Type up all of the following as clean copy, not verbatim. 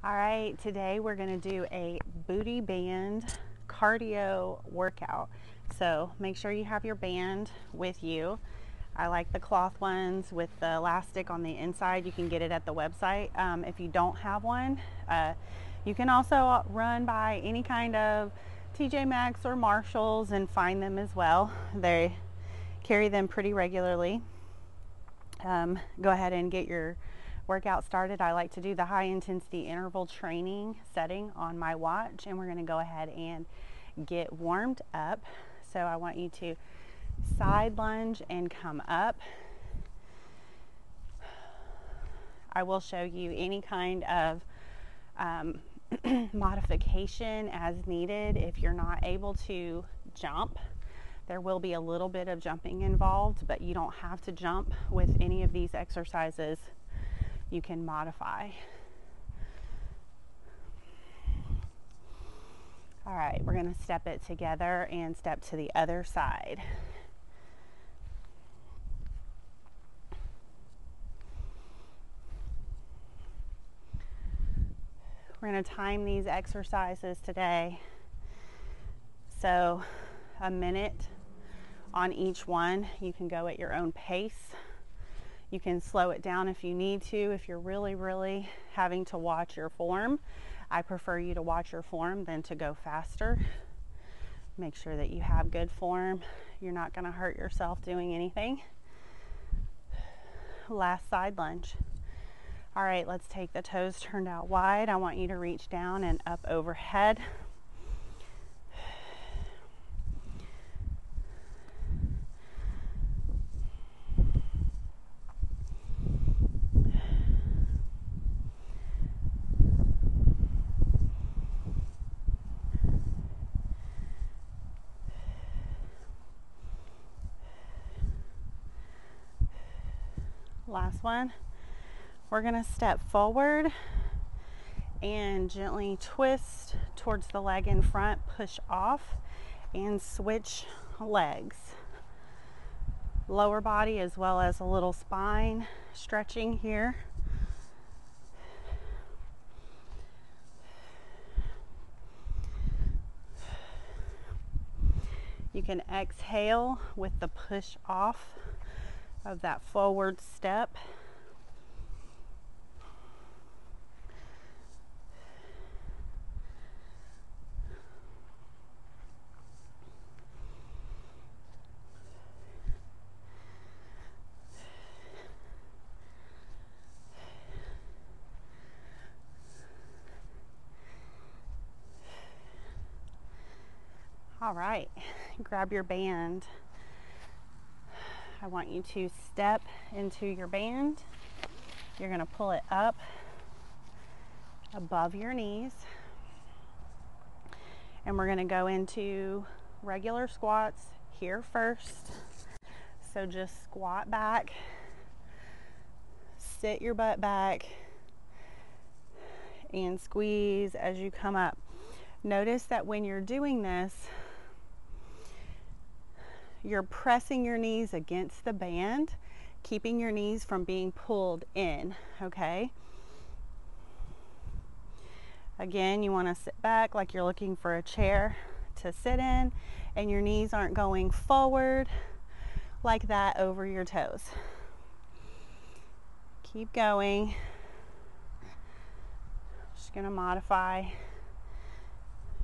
All right, today we're going to do a booty band cardio workout. So make sure you have your band with you. I like the cloth ones with the elastic on the inside. You can get it at the website. If you don't have one, you can also run by any kind of TJ Maxx or Marshalls and find them as well. They carry them pretty regularly. Go ahead and get your workout started. I like to do the high intensity interval training setting on my watch, and we're going to go ahead and get warmed up. So I want you to side lunge and come up. I will show you any kind of modification as needed. If you're not able to jump, there will be a little bit of jumping involved, but you don't have to jump with any of these exercises. You can modify. All right, we're going to step it together and step to the other side. We're going to time these exercises today. So a minute on each one. You can go at your own pace. You can slow it down if you need to. If you're really having to watch your form, I prefer you to watch your form than to go faster. Make sure that you have good form. You're not going to hurt yourself doing anything. Last side lunge. All right, let's take the toes turned out wide. I want you to reach down and up overhead. Last one. We're going to step forward and gently twist towards the leg in front, push off, and switch legs. Lower body as well as a little spine stretching here. You can exhale with the push off of that forward step. All right, grab your band. I want you to step into your band. You're going to pull it up above your knees. And we're going to go into regular squats here first. So just squat back, sit your butt back, and squeeze as you come up. Notice that when you're doing this, you're pressing your knees against the band, keeping your knees from being pulled in, okay? Again, you want to sit back like you're looking for a chair to sit in, and your knees aren't going forward like that over your toes. Keep going. Just going to modify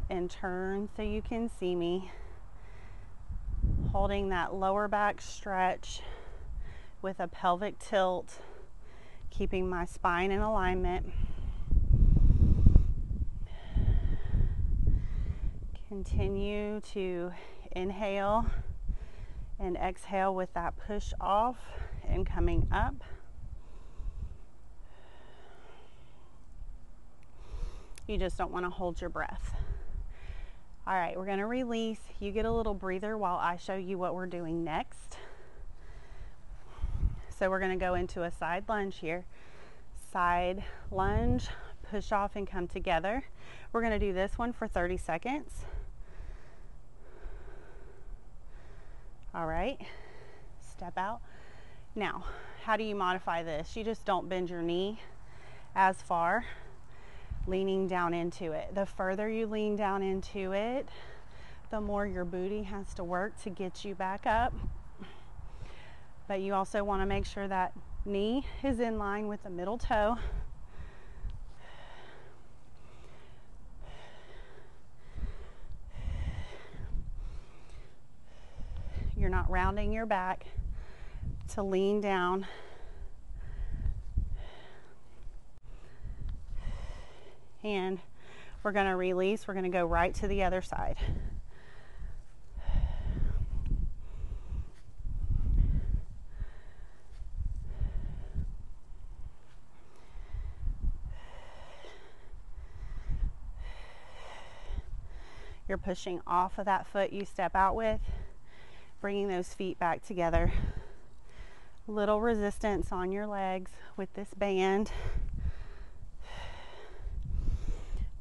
and turn so you can see me. Holding that lower back stretch with a pelvic tilt, keeping my spine in alignment. Continue to inhale and exhale with that push off and coming up. You just don't want to hold your breath. All right, we're going to release. You get a little breather while I show you what we're doing next. So we're going to go into a side lunge here. Side lunge, push off and come together. We're going to do this one for 30 seconds. All right, step out. Now, how do you modify this? You just don't bend your knee as far. leaning down into it. The further you lean down into it, the more your booty has to work to get you back up. But you also want to make sure that knee is in line with the middle toe. You're not rounding your back to lean down. And we're going to release. We're going to go right to the other side. You're pushing off of that foot you step out with, bringing those feet back together. Little resistance on your legs with this band.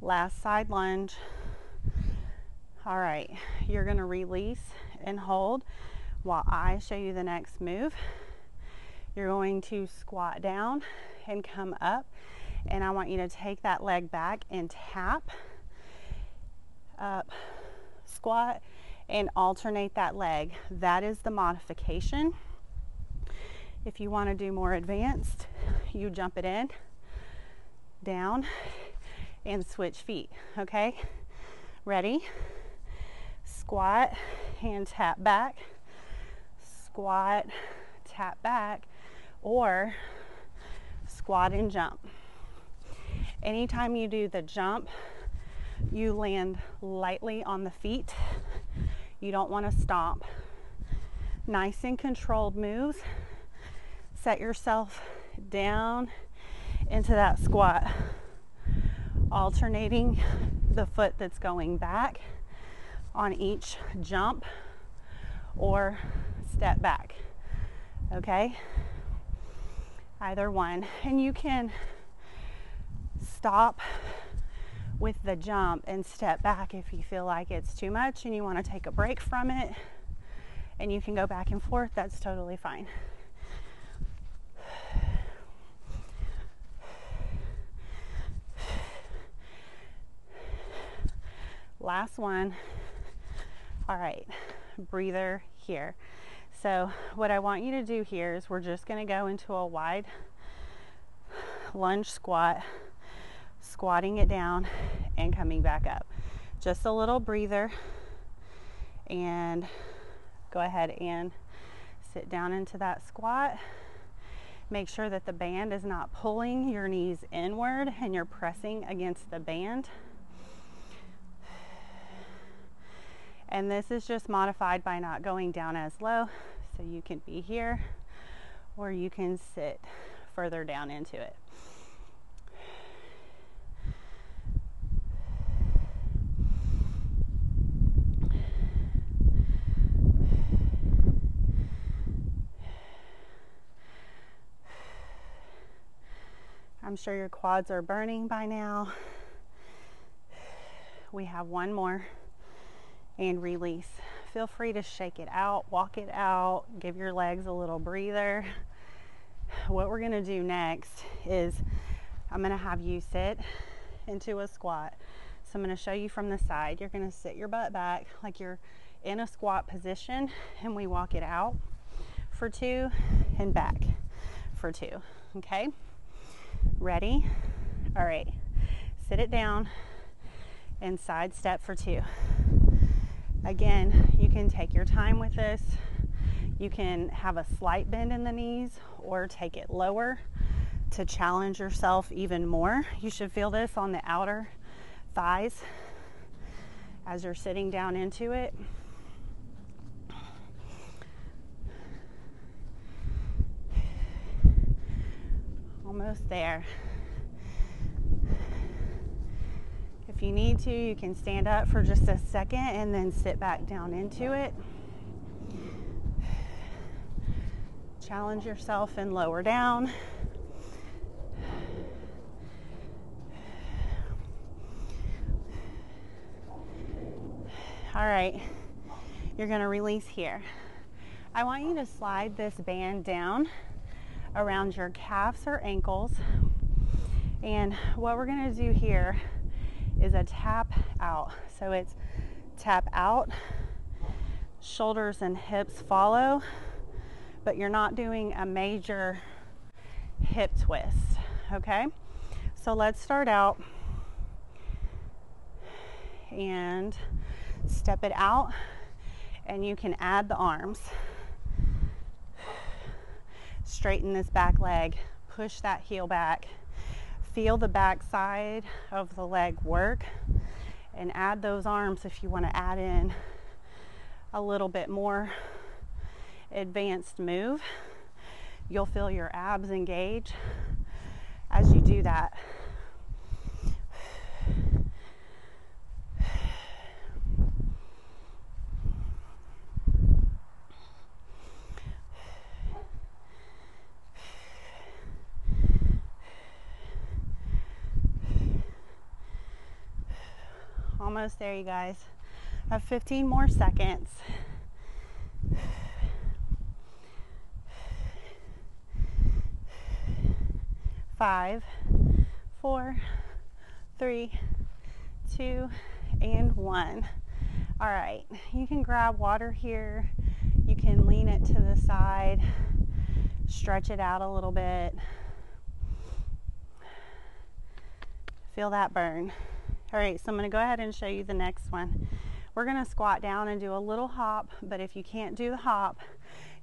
Last side lunge. All right, you're going to release and hold while I show you the next move. You're going to squat down and come up, and I want you to take that leg back and tap up, squat, and alternate that leg. That is the modification. If you want to do more advanced, you jump it in, down, and switch feet. Okay, ready? Squat and tap back, squat, tap back, or squat and jump. Anytime you do the jump, you land lightly on the feet. You don't want to stomp. Nice and controlled moves. Set yourself down into that squat, alternating the foot that's going back on each jump or step back. Okay? Either one. And you can stop with the jump and step back if you feel like it's too much and you want to take a break from it, and you can go back and forth. That's totally fine. Last one. All right, breather here. So what I want you to do here is we're just going to go into a wide lunge squat, squatting it down and coming back up. Just a little breather, and go ahead and sit down into that squat. Make sure that the band is not pulling your knees inward and you're pressing against the band. And this is just modified by not going down as low. So you can be here or you can sit further down into it. I'm sure your quads are burning by now. We have one more, and release. Feel free to shake it out, walk it out, give your legs a little breather. What we're gonna do next is I'm gonna have you sit into a squat. So I'm gonna show you from the side. You're gonna sit your butt back like you're in a squat position, and we walk it out for 2 and back for 2, okay? Ready? All right, sit it down and side step for 2. Again, you can take your time with this. You can have a slight bend in the knees or take it lower to challenge yourself even more. You should feel this on the outer thighs as you're sitting down into it. Almost there. If you need to, you can stand up for just a second and then sit back down into it. Challenge yourself and lower down. All right, you're going to release here. I want you to slide this band down around your calves or ankles, And what we're going to do here is a tap out. So it's tap out, shoulders and hips follow, but you're not doing a major hip twist, okay? So let's start out and step it out, and you can add the arms. Straighten this back leg, push that heel back, feel the back side of the leg work, and add those arms if you want to add in a little bit more advanced move. You'll feel your abs engage as you do that. Almost there, you guys. I have 15 more seconds. 5, 4, 3, 2, and 1. All right, you can grab water here. You can lean it to the side, stretch it out a little bit. Feel that burn. All right, so I'm going to go ahead and show you the next one. We're going to squat down and do a little hop, but if you can't do the hop,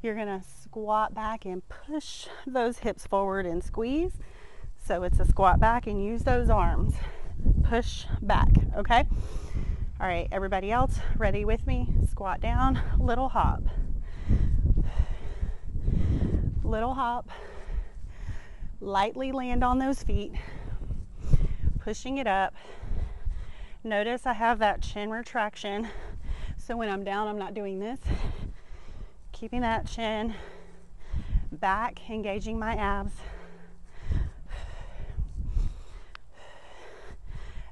you're going to squat back and push those hips forward and squeeze. So it's a squat back and use those arms. Push back, okay? All right, everybody else, ready with me? Squat down, little hop. Little hop. Lightly land on those feet. Pushing it up. Notice I have that chin retraction. So when I'm down, I'm not doing this. Keeping that chin back, engaging my abs.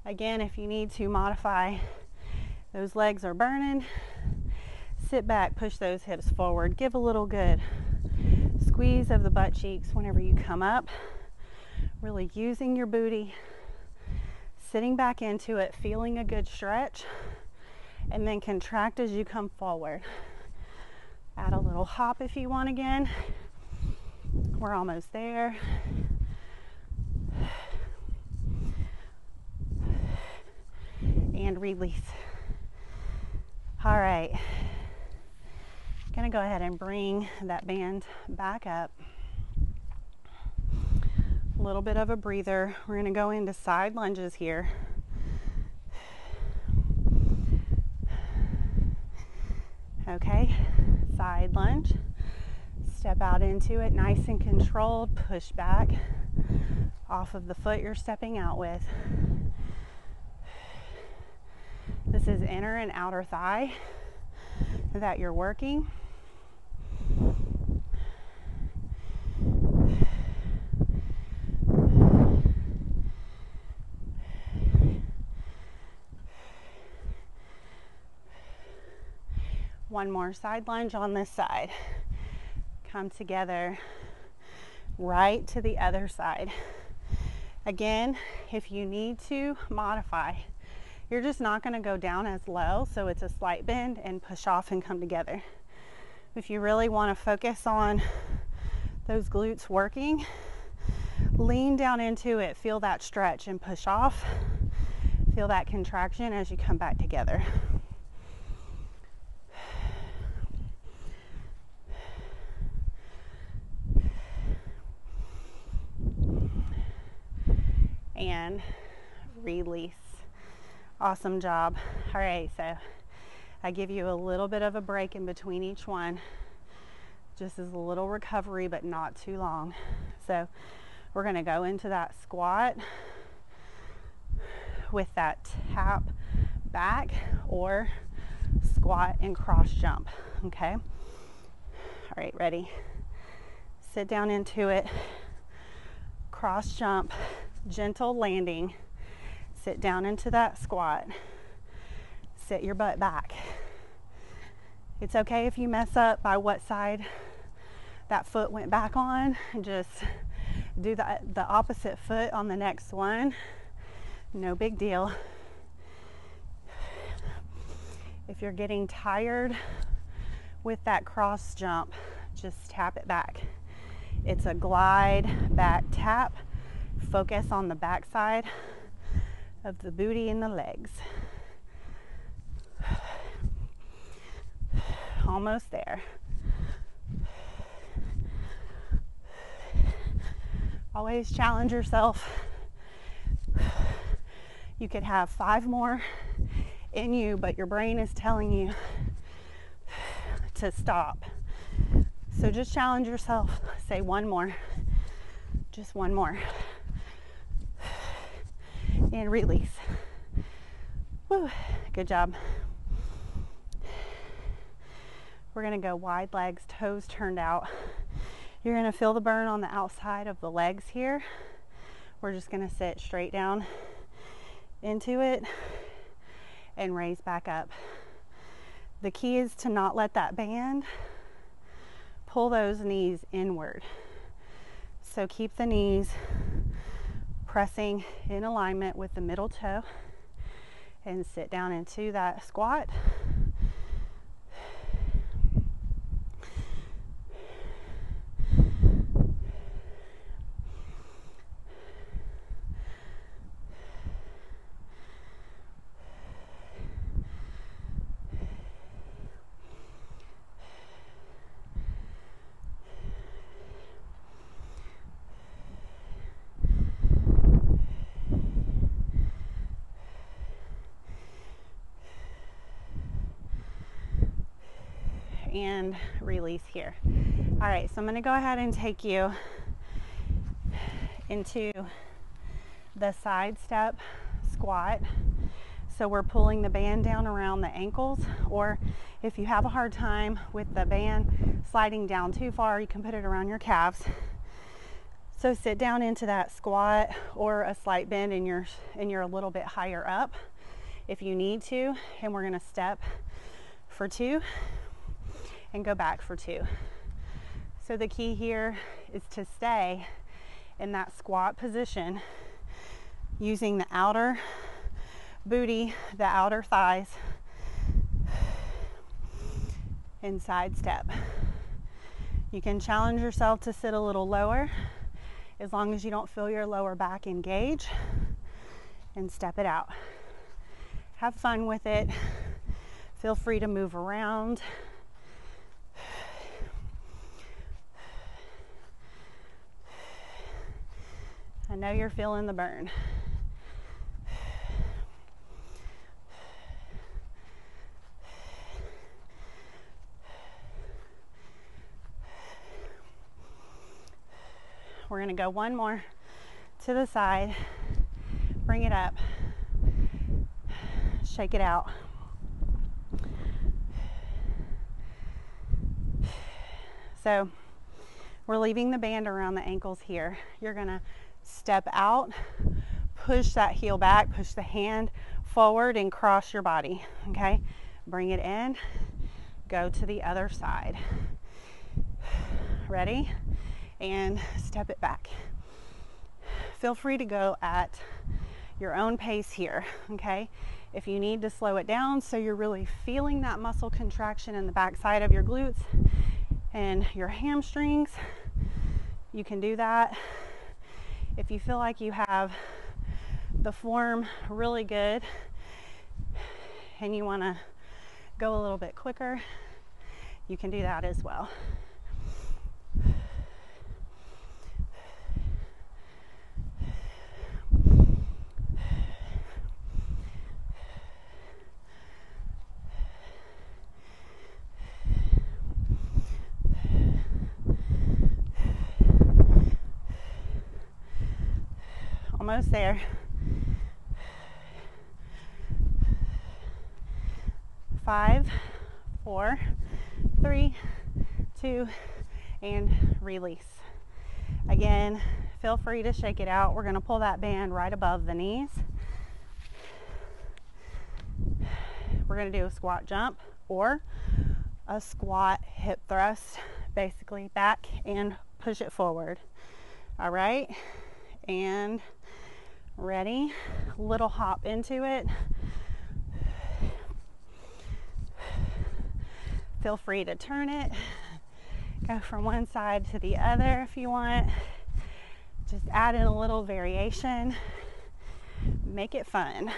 Again, if you need to modify, those legs are burning, sit back, push those hips forward, give a little good squeeze of the butt cheeks whenever you come up, really using your booty, sitting back into it, feeling a good stretch, and then contract as you come forward. Add a little hop if you want again. We're almost there. And release. All right, gonna go ahead and bring that band back up. A little bit of a breather. We're gonna go into side lunges here. Okay, side lunge. Step out into it, nice and controlled. Push back off of the foot you're stepping out with. This is inner and outer thigh that you're working. One more side lunge on this side. Come together right to the other side. Again, if you need to modify, you're just not going to go down as low, so it's a slight bend and push off and come together. If you really want to focus on those glutes working, lean down into it, feel that stretch and push off. Feel that contraction as you come back together. And release. Awesome job. All right, so I give you a little bit of a break in between each one, just as a little recovery, but not too long. So we're going to go into that squat with that tap back or squat and cross jump. Okay. All right, ready? Sit down into it. Cross jump, gentle landing. Sit down into that squat. Sit your butt back. It's okay if you mess up by what side that foot went back on. Just Do the opposite foot on the next one. No big deal. If you're getting tired with that cross jump, just tap it back. It's a glide back tap. Focus on the back side of the booty and the legs. Almost there. Always challenge yourself. You could have 5 more in you, but your brain is telling you to stop. So just challenge yourself. Say 1 more. Just 1 more. And release. Woo. Good job. We're going to go wide legs, toes turned out. You're going to feel the burn on the outside of the legs here. We're just going to sit straight down into it and raise back up. The key is to not let that band pull those knees inward. So keep the knees pressing in alignment with the middle toe and sit down into that squat. And release here. All right, so I'm going to go ahead and take you into the side step squat. So we're pulling the band down around the ankles, or if you have a hard time with the band sliding down too far, you can put it around your calves. So sit down into that squat or a slight bend and you're a little bit higher up if you need to, and we're going to step for 2 and go back for 2. So the key here is to stay in that squat position using the outer booty, the outer thighs, and side step. You can challenge yourself to sit a little lower as long as you don't feel your lower back engage, and step it out. Have fun with it. Feel free to move around. I know you're feeling the burn. We're going to go 1 more to the side. Bring it up. Shake it out. So we're leaving the band around the ankles here. You're going to step out, push that heel back, push the hand forward and cross your body, okay? Bring it in, go to the other side. Ready? And step it back. Feel free to go at your own pace here, okay? If you need to slow it down so you're really feeling that muscle contraction in the back side of your glutes and your hamstrings, you can do that. If you feel like you have the form really good and you want to go a little bit quicker, you can do that as well. Almost there. 5, 4, 3, 2, and release. Again, feel free to shake it out. We're going to pull that band right above the knees. We're going to do a squat jump or a squat hip thrust, basically back and push it forward. All right, and ready, little hop into it. Feel free to turn it, go from one side to the other if you want. Just add in a little variation, make it fun.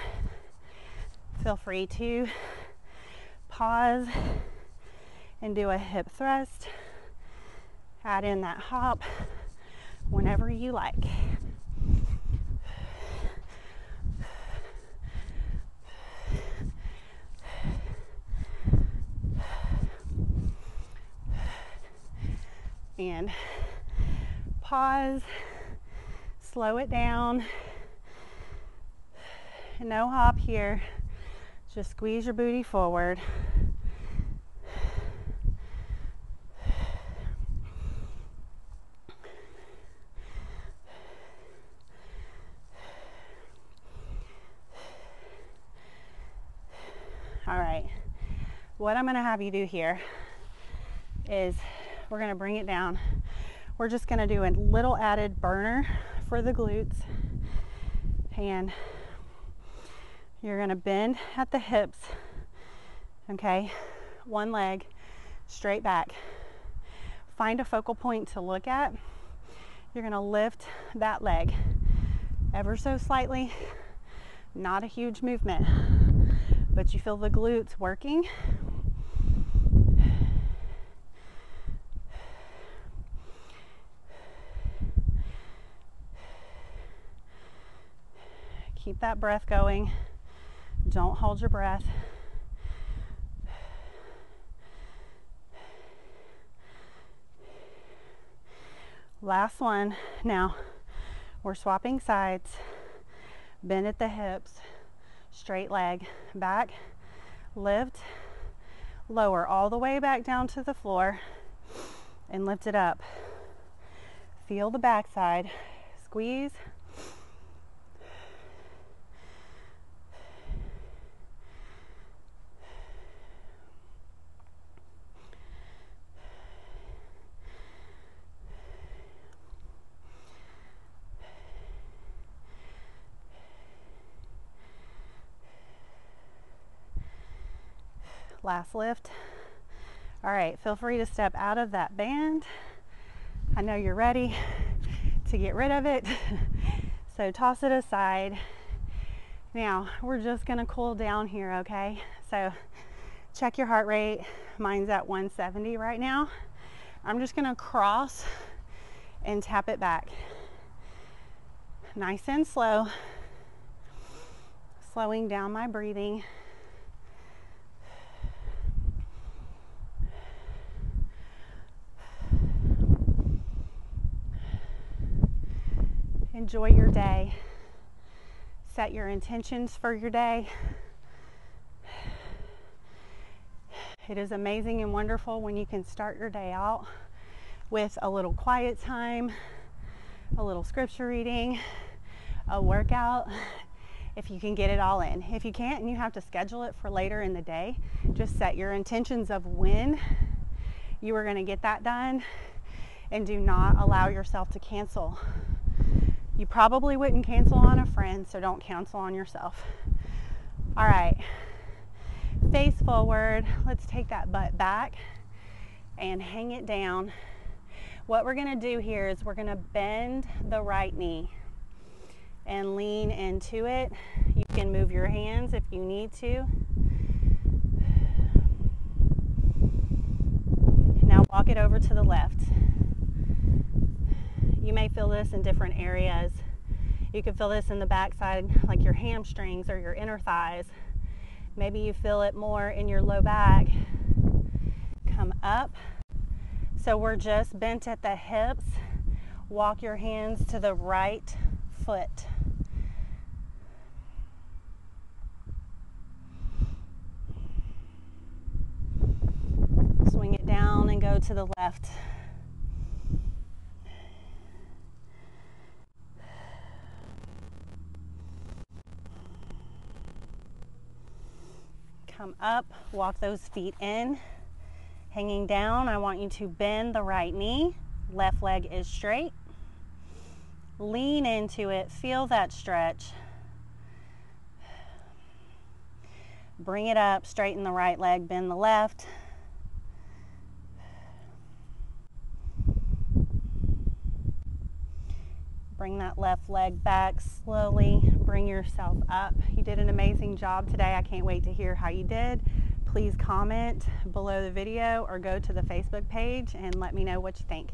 Feel free to pause and do a hip thrust. Add in that hop whenever you like. And pause, slow it down. No hop here, just squeeze your booty forward. All right, what I'm gonna have you do here is we're gonna bring it down. We're just gonna do a little added burner for the glutes, and you're gonna bend at the hips, okay? One leg straight back. Find a focal point to look at. You're gonna lift that leg ever so slightly, not a huge movement, but you feel the glutes working. Keep that breath going. Don't hold your breath. Last one. Now we're swapping sides. Bend at the hips, straight leg back, lift, lower all the way back down to the floor, and lift it up. Feel the back side, squeeze. Last lift. All right, feel free to step out of that band. I know you're ready to get rid of it, so toss it aside. Now, we're just gonna cool down here, okay? So check your heart rate. Mine's at 170 right now. I'm just gonna cross and tap it back. Nice and slow. Slowing down my breathing. Enjoy your day. Set your intentions for your day. It is amazing and wonderful when you can start your day out with a little quiet time, a little scripture reading, a workout, if you can get it all in. If you can't and you have to schedule it for later in the day, just set your intentions of when you are going to get that done, and do not allow yourself to cancel. You probably wouldn't cancel on a friend, so don't cancel on yourself. All right, face forward. Let's take that butt back and hang it down. What we're gonna do here is we're gonna bend the right knee and lean into it. You can move your hands if you need to. Now walk it over to the left. You may feel this in different areas. You can feel this in the backside, like your hamstrings or your inner thighs. Maybe you feel it more in your low back. Come up. So we're just bent at the hips. Walk your hands to the right foot. Swing it down and go to the left. Come up, walk those feet in. Hanging down, I want you to bend the right knee. Left leg is straight. Lean into it, feel that stretch. Bring it up, straighten the right leg, bend the left. Bring that left leg back slowly, bring yourself up. You did an amazing job today. I can't wait to hear how you did. Please comment below the video or go to the Facebook page and let me know what you think.